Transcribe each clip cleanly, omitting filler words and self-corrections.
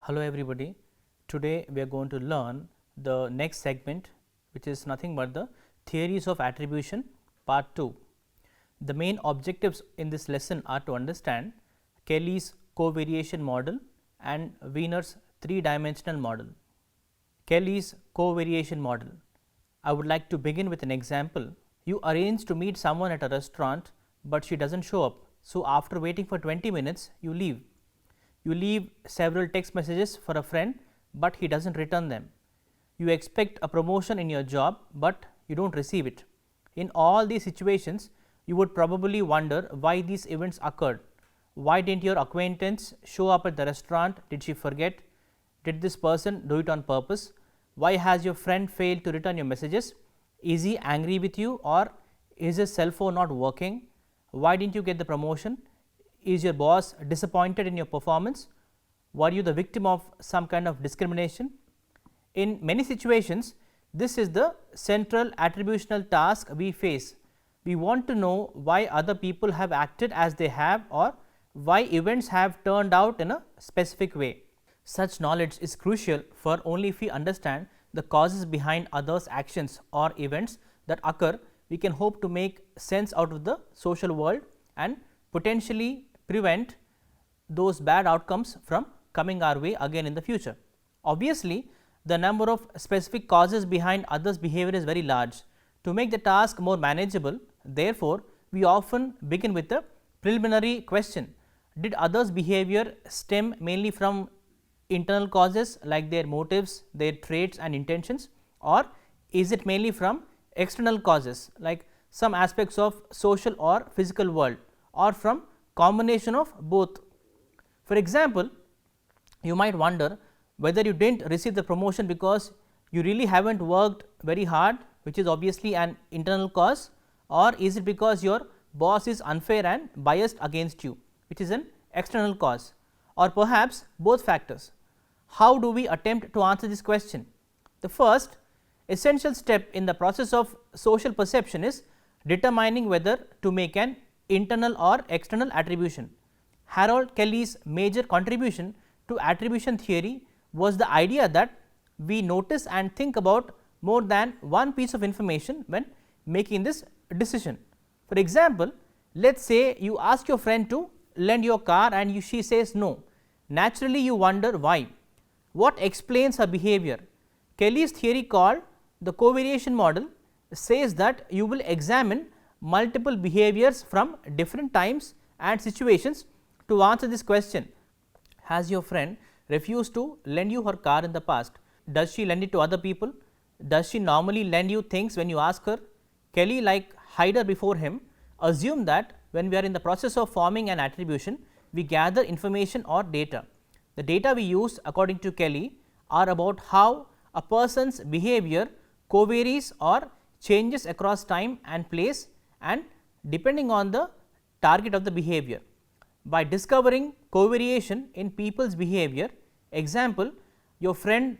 Hello everybody, today we are going to learn the next segment, which is nothing but the theories of attribution part 2. The main objectives in this lesson are to understand Kelly's covariation model and Weiner's 3-dimensional model. Kelly's covariation model. I would like to begin with an example. You arrange to meet someone at a restaurant, but she doesn't show up. So after waiting for 20 minutes, you leave. You leave several text messages for a friend, but he doesn't return them. You expect a promotion in your job, but you don't receive it. In all these situations, you would probably wonder why these events occurred. Why didn't your acquaintance show up at the restaurant? Did she forget? Did this person do it on purpose? Why has your friend failed to return your messages? Is he angry with you, or is his cell phone not working? Why didn't you get the promotion? Is your boss disappointed in your performance? Were you the victim of some kind of discrimination? In many situations, this is the central attributional task we face. We want to know why other people have acted as they have, or why events have turned out in a specific way. Such knowledge is crucial for only if we understand the causes behind others' actions or events that occur, we can hope to make sense out of the social world and potentially prevent those bad outcomes from coming our way again in the future. Obviously, the number of specific causes behind others' behavior is very large. To make the task more manageable, therefore, we often begin with a preliminary question: did others' behavior stem mainly from internal causes like their motives, their traits and intentions, or is it mainly from external causes like some aspects of social or physical world, or from combination of both? For example, you might wonder whether you didn't receive the promotion because you really haven't worked very hard, which is obviously an internal cause, or is it because your boss is unfair and biased against you, which is an external cause, or perhaps both factors. How do we attempt to answer this question? The first essential step in the process of social perception is determining whether to make an internal or external attribution. Harold Kelly's major contribution to attribution theory was the idea that we notice and think about more than one piece of information when making this decision. For example, let us say you ask your friend to lend your car and she says no. Naturally, you wonder why. What explains her behavior? Kelly's theory, called the covariation model, says that you will examine multiple behaviors from different times and situations to answer this question. Has your friend refused to lend you her car in the past? Does she lend it to other people? Does she normally lend you things when you ask her? Kelly, like Hyder before him, assumed that when we are in the process of forming an attribution, we gather information or data. The data we use, according to Kelly, are about how a person's behavior covaries or changes across time and place, and depending on the target of the behavior. By discovering covariation in people's behavior, example, your friend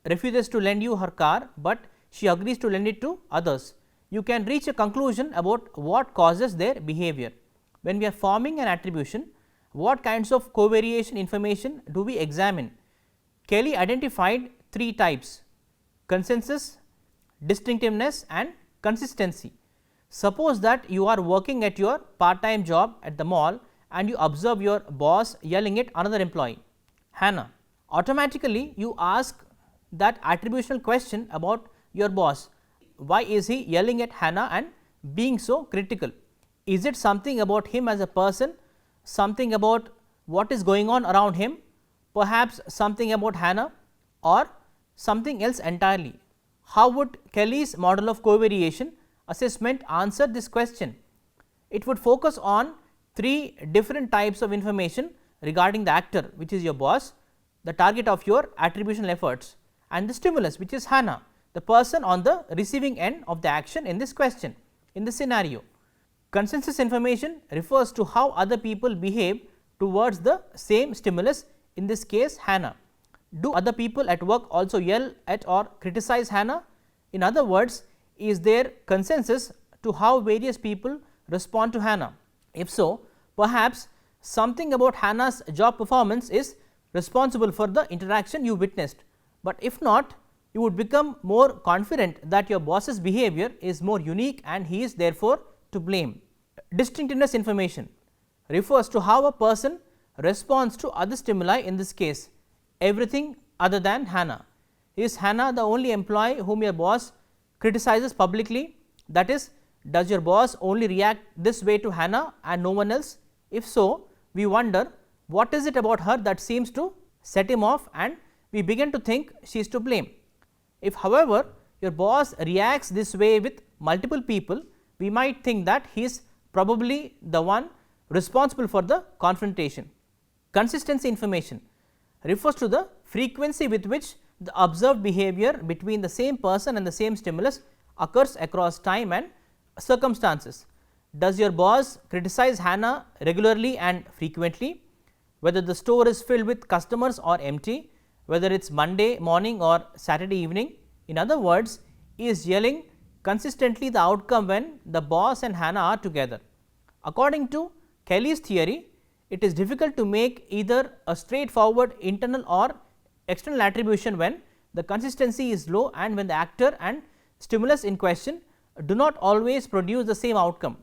refuses to lend you her car, but she agrees to lend it to others, you can reach a conclusion about what causes their behavior. When we are forming an attribution, what kinds of covariation information do we examine? Kelly identified 3 types: consensus, distinctiveness and consistency. Suppose that you are working at your part-time job at the mall and you observe your boss yelling at another employee, Hannah. Automatically you ask that attributional question about your boss: why is he yelling at Hannah and being so critical? Is it something about him as a person, something about what is going on around him, perhaps something about Hannah, or something else entirely? How would Kelly's model of covariation assessment answer this question? It would focus on 3 different types of information regarding the actor, which is your boss, the target of your attributional efforts, and the stimulus, which is Hannah, the person on the receiving end of the action in this question, in this scenario. Consensus information refers to how other people behave towards the same stimulus, in this case Hannah. Do other people at work also yell at or criticize Hannah? In other words, is there consensus to how various people respond to Hannah? If so, perhaps something about Hannah's job performance is responsible for the interaction you witnessed, but if not, you would become more confident that your boss's behavior is more unique and he is therefore to blame. Distinctiveness information refers to how a person responds to other stimuli, in this case everything other than Hannah. Is Hannah the only employee whom your boss criticizes publicly? That is, does your boss only react this way to Hannah and no one else? If so, we wonder what is it about her that seems to set him off, and we begin to think she is to blame. If however, your boss reacts this way with multiple people, we might think that he is probably the one responsible for the confrontation. Consistency information refers to the frequency with which the observed behavior between the same person and the same stimulus occurs across time and circumstances. Does your boss criticize Hannah regularly and frequently? Whether the store is filled with customers or empty, whether it is Monday morning or Saturday evening. In other words, he is yelling consistently the outcome when the boss and Hannah are together. According to Kelly's theory, it is difficult to make either a straightforward internal or external attribution when the consistency is low and when the actor and stimulus in question do not always produce the same outcome.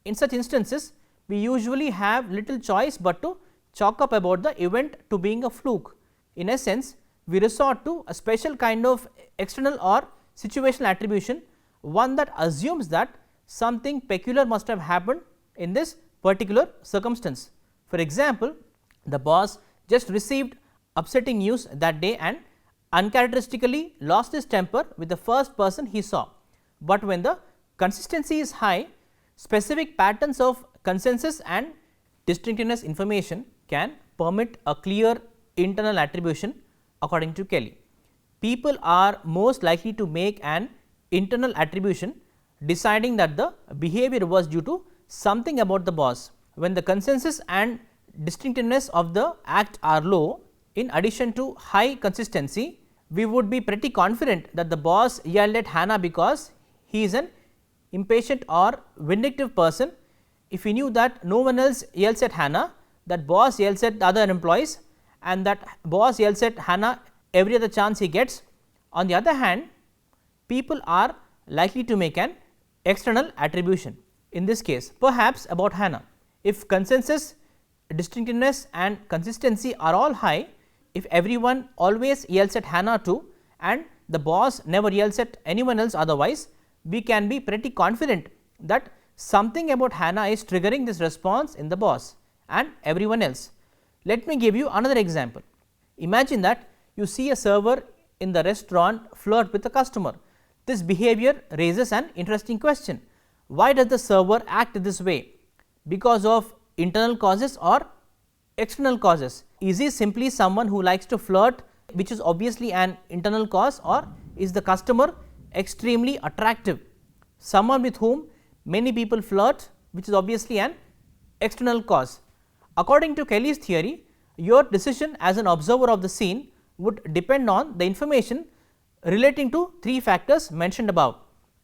In such instances, we usually have little choice but to chalk up about the event to being a fluke. In essence, we resort to a special kind of external or situational attribution, one that assumes that something peculiar must have happened in this particular circumstance. For example, the boss just received upsetting news that day and uncharacteristically lost his temper with the first person he saw, but when the consistency is high, specific patterns of consensus and distinctiveness information can permit a clear internal attribution. According to Kelly, people are most likely to make an internal attribution deciding that the behavior was due to something about the boss. When the consensus and distinctiveness of the act are low, in addition to high consistency, we would be pretty confident that the boss yelled at Hannah because he is an impatient or vindictive person. If we knew that no one else yells at Hannah, that boss yells at the other employees and that boss yells at Hannah every other chance he gets. On the other hand, people are likely to make an external attribution, in this case perhaps about Hannah. If consensus, distinctiveness and consistency are all high, if everyone always yells at Hannah too and the boss never yells at anyone else otherwise, we can be pretty confident that something about Hannah is triggering this response in the boss and everyone else. Let me give you another example. Imagine that you see a server in the restaurant flirt with a customer. This behavior raises an interesting question. Why does the server act this way? Because of internal causes or external causes? Is he simply someone who likes to flirt, which is obviously an internal cause, or is the customer extremely attractive, someone with whom many people flirt, which is obviously an external cause? According to Kelly's theory, your decision as an observer of the scene would depend on the information relating to 3 factors mentioned above,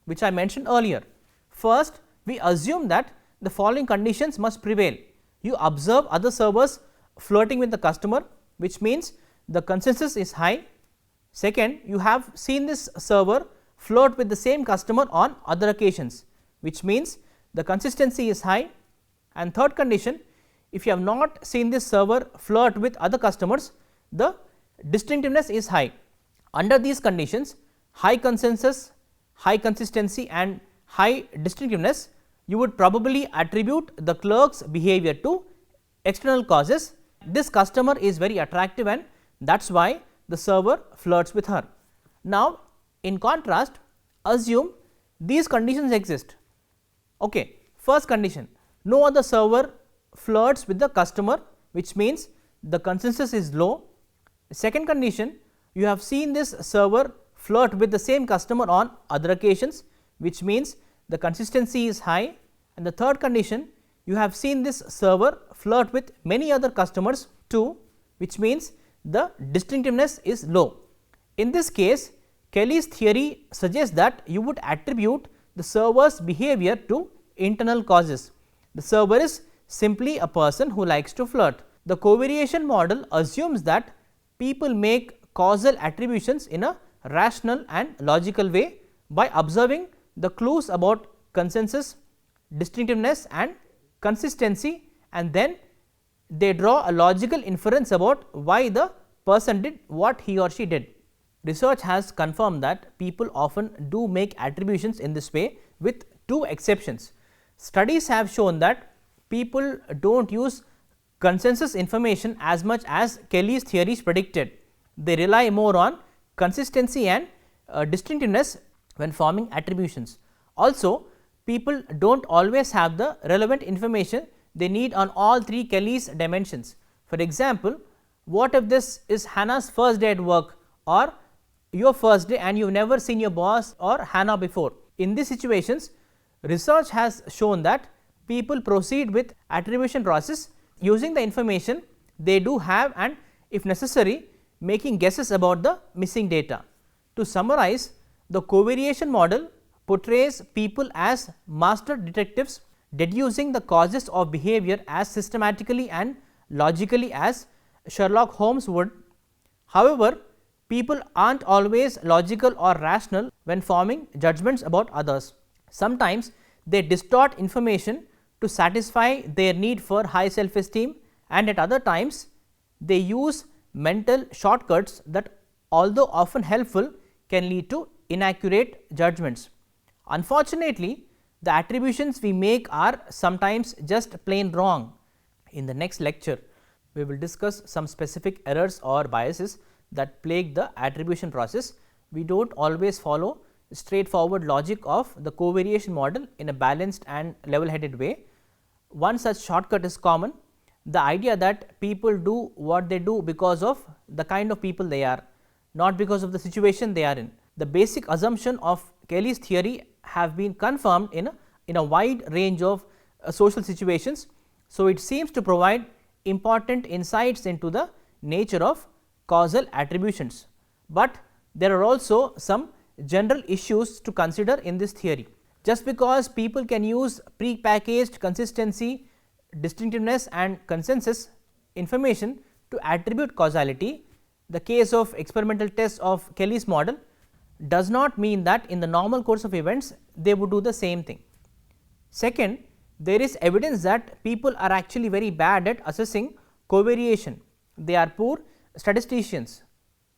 which I mentioned earlier. First, we assume that the following conditions must prevail. You observe other servers flirting with the customer, which means the consensus is high. Second, you have seen this server flirt with the same customer on other occasions, which means the consistency is high. And third condition, if you have not seen this server flirt with other customers, the distinctiveness is high. Under these conditions, high consensus, high consistency and high distinctiveness, you would probably attribute the clerk's behavior to external causes. This customer is very attractive and that is why the server flirts with her. Now, in contrast, assume these conditions exist. Okay. First condition, no other server flirts with the customer, which means the consensus is low. Second condition, you have seen this server flirt with the same customer on other occasions, which means the consistency is high. And the third condition, you have seen this server flirt with many other customers too, which means the distinctiveness is low. In this case, Kelly's theory suggests that you would attribute the server's behavior to internal causes. The server is simply a person who likes to flirt. The covariation model assumes that people make causal attributions in a rational and logical way by observing the clues about consensus, distinctiveness and consistency, and then they draw a logical inference about why the person did what he or she did. Research has confirmed that people often do make attributions in this way, with two exceptions. Studies have shown that people do not use consensus information as much as Kelly's theories predicted. They rely more on consistency and distinctiveness when forming attributions. Also, people do not always have the relevant information they need on all three Kelly's dimensions. For example, what if this is Hannah's first day at work or your first day and you have never seen your boss or Hannah before? In these situations, research has shown that people proceed with attribution process using the information they do have and, if necessary, making guesses about the missing data. To summarize, the covariation model portrays people as master detectives, deducing the causes of behavior as systematically and logically as Sherlock Holmes would. However, people are not always logical or rational when forming judgments about others. Sometimes they distort information to satisfy their need for high self-esteem, and at other times they use mental shortcuts that, although often helpful, can lead to inaccurate judgments. Unfortunately, the attributions we make are sometimes just plain wrong. In the next lecture, we will discuss some specific errors or biases that plague the attribution process. We do not always follow straightforward logic of the covariation model in a balanced and level headed way. One such shortcut is common, the idea that people do what they do because of the kind of people they are, not because of the situation they are in. The basic assumption of Kelly's theory have been confirmed in a wide range of social situations. So, it seems to provide important insights into the nature of causal attributions, but there are also some general issues to consider in this theory. Just because people can use pre-packaged consistency, distinctiveness and consensus information to attribute causality, the case of experimental tests of Kelly's model, does not mean that in the normal course of events they would do the same thing. Second, there is evidence that people are actually very bad at assessing covariation. They are poor statisticians.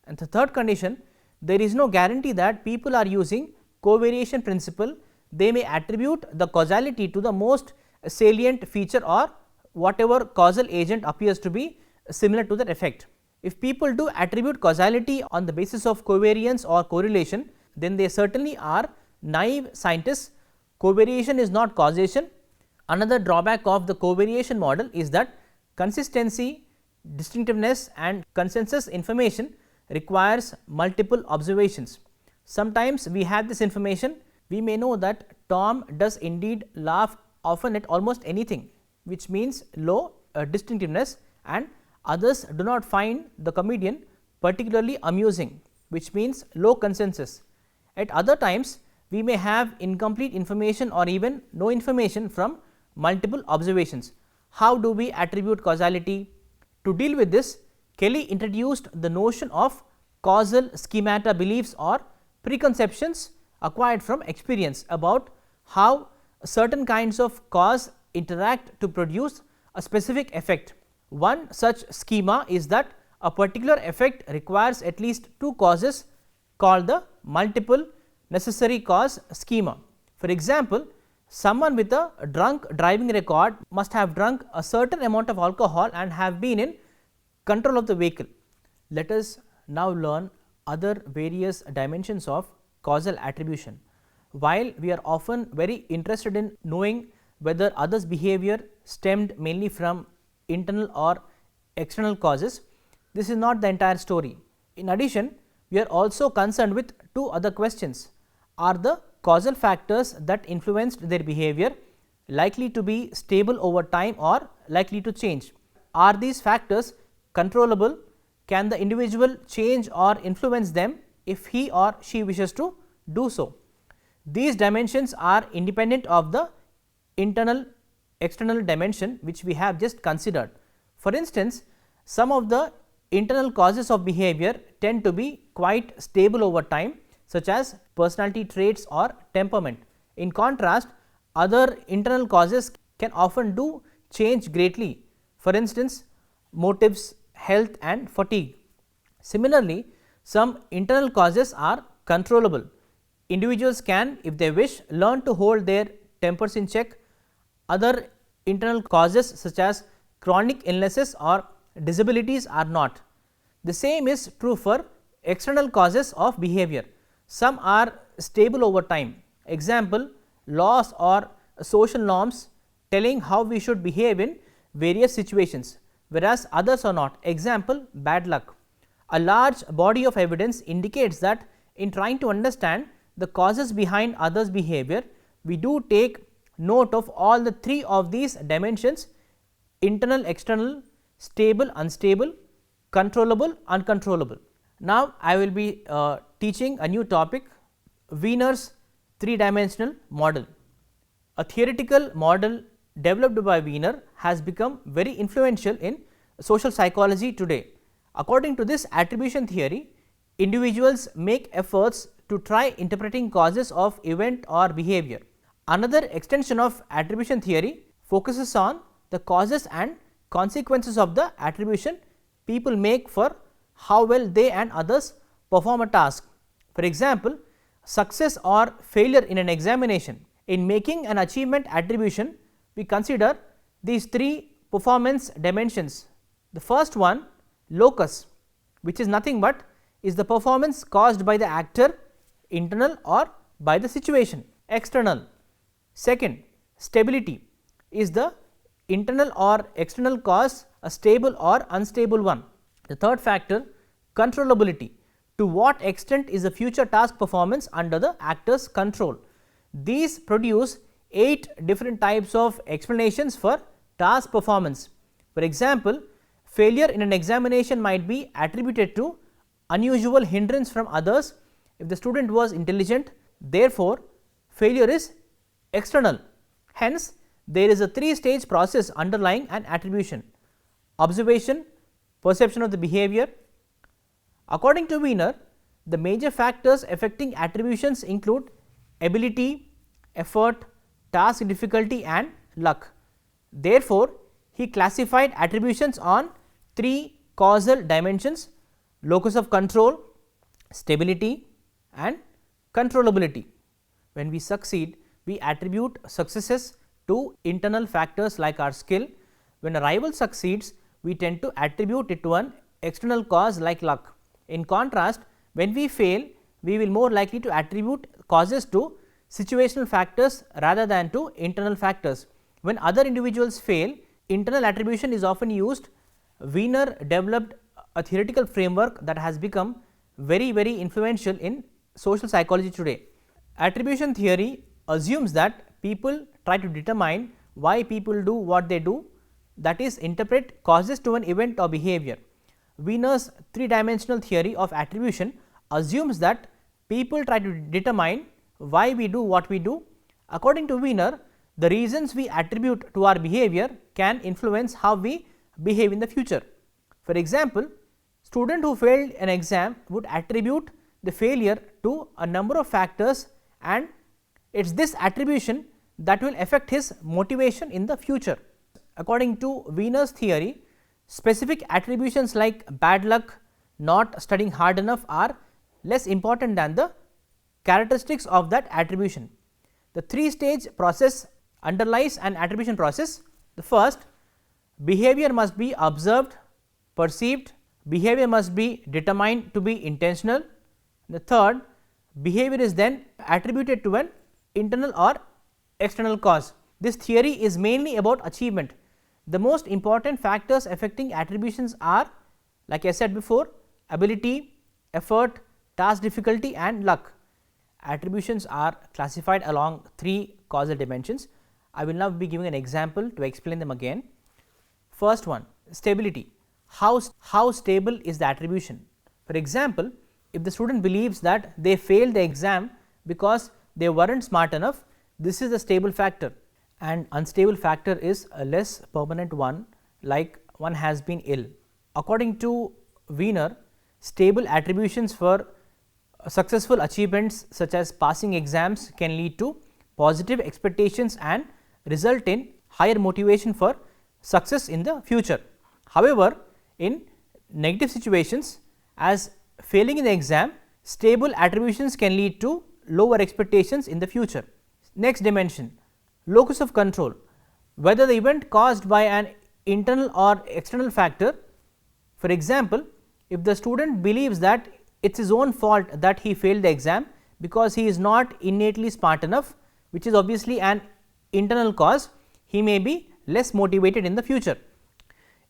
And the third condition, there is no guarantee that people are using covariation principle. They may attribute the causality to the most salient feature or whatever causal agent appears to be similar to that effect. If people do attribute causality on the basis of covariance or correlation, then they certainly are naive scientists. Covariation is not causation. Another drawback of the covariation model is that consistency, distinctiveness and consensus information requires multiple observations. Sometimes we have this information, we may know that Tom does indeed laugh often at almost anything, which means low distinctiveness, and others do not find the comedian particularly amusing, which means low consensus. At other times, we may have incomplete information or even no information from multiple observations. How do we attribute causality? To deal with this, Kelly introduced the notion of causal schemata beliefs or preconceptions acquired from experience about how certain kinds of cause interact to produce a specific effect. One such schema is that a particular effect requires at least two causes, called the multiple necessary cause schema. For example, someone with a drunk driving record must have drunk a certain amount of alcohol and have been in control of the vehicle. Let us now learn other various dimensions of causal attribution. while we are often very interested in knowing whether others' behavior stemmed mainly from internal or external causes, this is not the entire story. In addition, we are also concerned with two other questions. Are the causal factors that influenced their behavior likely to be stable over time or likely to change? Are these factors controllable? Can the individual change or influence them if he or she wishes to do so? These dimensions are independent of the internal external dimension which we have just considered. For instance, some of the internal causes of behavior tend to be quite stable over time, such as personality traits or temperament. In contrast, other internal causes can often do change greatly, for instance motives, health and fatigue. Similarly, some internal causes are controllable. Individuals can, if they wish, learn to hold their tempers in check. Other internal causes such as chronic illnesses or disabilities are not. The same is true for external causes of behavior. Some are stable over time. Example, laws or social norms telling how we should behave in various situations, whereas others are not. Example, bad luck. A large body of evidence indicates that in trying to understand the causes behind others' behavior, we do take note of all the three of these dimensions: internal, external, stable, unstable, controllable, uncontrollable. Now, I will be teaching a new topic, Weiner's three-dimensional model. A theoretical model developed by Weiner has become very influential in social psychology today. According to this attribution theory, individuals make efforts to try interpreting causes of event or behavior. Another extension of attribution theory focuses on the causes and consequences of the attribution people make for how well they and others perform a task. For example, success or failure in an examination. In making an achievement attribution, we consider these three performance dimensions. The first one, locus, which is nothing but is the performance caused by the actor, internal or by the situation, external. Second, stability is the internal or external cause, a stable or unstable one. The third factor, controllability, to what extent is the future task performance under the actor's control. These produce 8 different types of explanations for task performance. For example, failure in an examination might be attributed to unusual hindrance from others if the student was intelligent. Therefore, failure is external. Hence, there is a 3-stage process underlying an attribution: observation, perception of the behavior. According to Weiner, the major factors affecting attributions include ability, effort, task difficulty and luck. Therefore, he classified attributions on 3 causal dimensions: locus of control, stability and controllability. When we succeed, we attribute successes to internal factors like our skill. When a rival succeeds, we tend to attribute it to an external cause like luck. In contrast, when we fail, we will more likely to attribute causes to situational factors rather than to internal factors. When other individuals fail, internal attribution is often used. Weiner developed a theoretical framework that has become very influential in social psychology today. Attribution theory assumes that people try to determine why people do what they do, that is, interpret causes to an event or behavior. Weiner's 3-dimensional theory of attribution assumes that people try to determine why we do what we do. According to Weiner, the reasons we attribute to our behavior can influence how we behave in the future. For example, student who failed an exam would attribute the failure to a number of factors, and it is this attribution that will affect his motivation in the future. According to Weiner's theory, specific attributions like bad luck, not studying hard enough are less important than the characteristics of that attribution. The 3-stage process underlies an attribution process. The first, behavior must be observed, perceived. Behavior must be determined to be intentional. The third, behavior is then attributed to an internal or external cause. This theory is mainly about achievement. The most important factors affecting attributions are, like I said before, ability, effort, task difficulty and luck. Attributions are classified along 3 causal dimensions. I will now be giving an example to explain them again. First one, stability. How stable is the attribution? For example, if the student believes that they failed the exam because they weren't smart enough, this is a stable factor, and unstable factor is a less permanent one, like one has been ill. According to Weiner, stable attributions for successful achievements such as passing exams can lead to positive expectations and result in higher motivation for success in the future. However, in negative situations, as failing in the exam, stable attributions can lead to lower expectations in the future. Next dimension, locus of control. Whether the event caused by an internal or external factor. For example, if the student believes that it is his own fault that he failed the exam because he is not innately smart enough, which is obviously an internal cause, he may be less motivated in the future.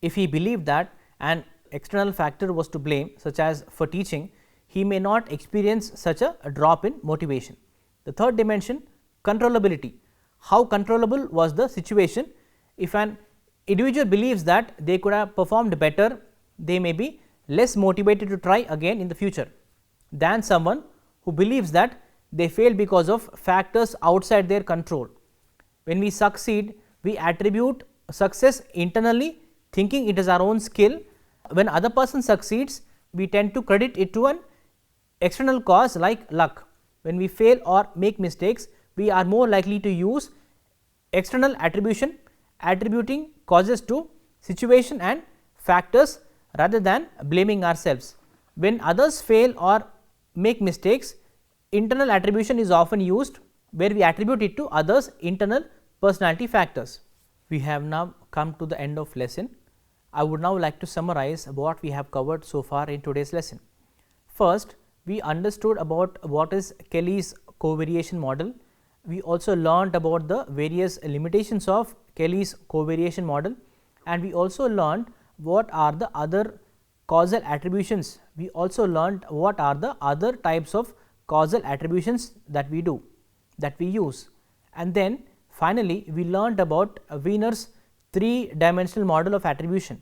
If he believed that an external factor was to blame, such as for teaching, he may not experience such a drop in motivation. The third dimension, controllability. How controllable was the situation? If an individual believes that they could have performed better, they may be less motivated to try again in the future than someone who believes that they failed because of factors outside their control. When we succeed, we attribute success internally, thinking it is our own skill. When other person succeeds, we tend to credit it to an external cause like luck. When we fail or make mistakes, we are more likely to use external attribution, attributing causes to situation and factors rather than blaming ourselves. When others fail or make mistakes, internal attribution is often used, where we attribute it to others' internal personality factors. We have now come to the end of lesson. I would now like to summarize what we have covered so far in today's lesson. First, we understood about what is Kelly's covariation model. We also learned about the various limitations of Kelly's covariation model, and we also learned what are the other causal attributions. We also learned what are the other types of causal attributions that we use, and then finally we learned about Weiner's 3-dimensional model of attribution.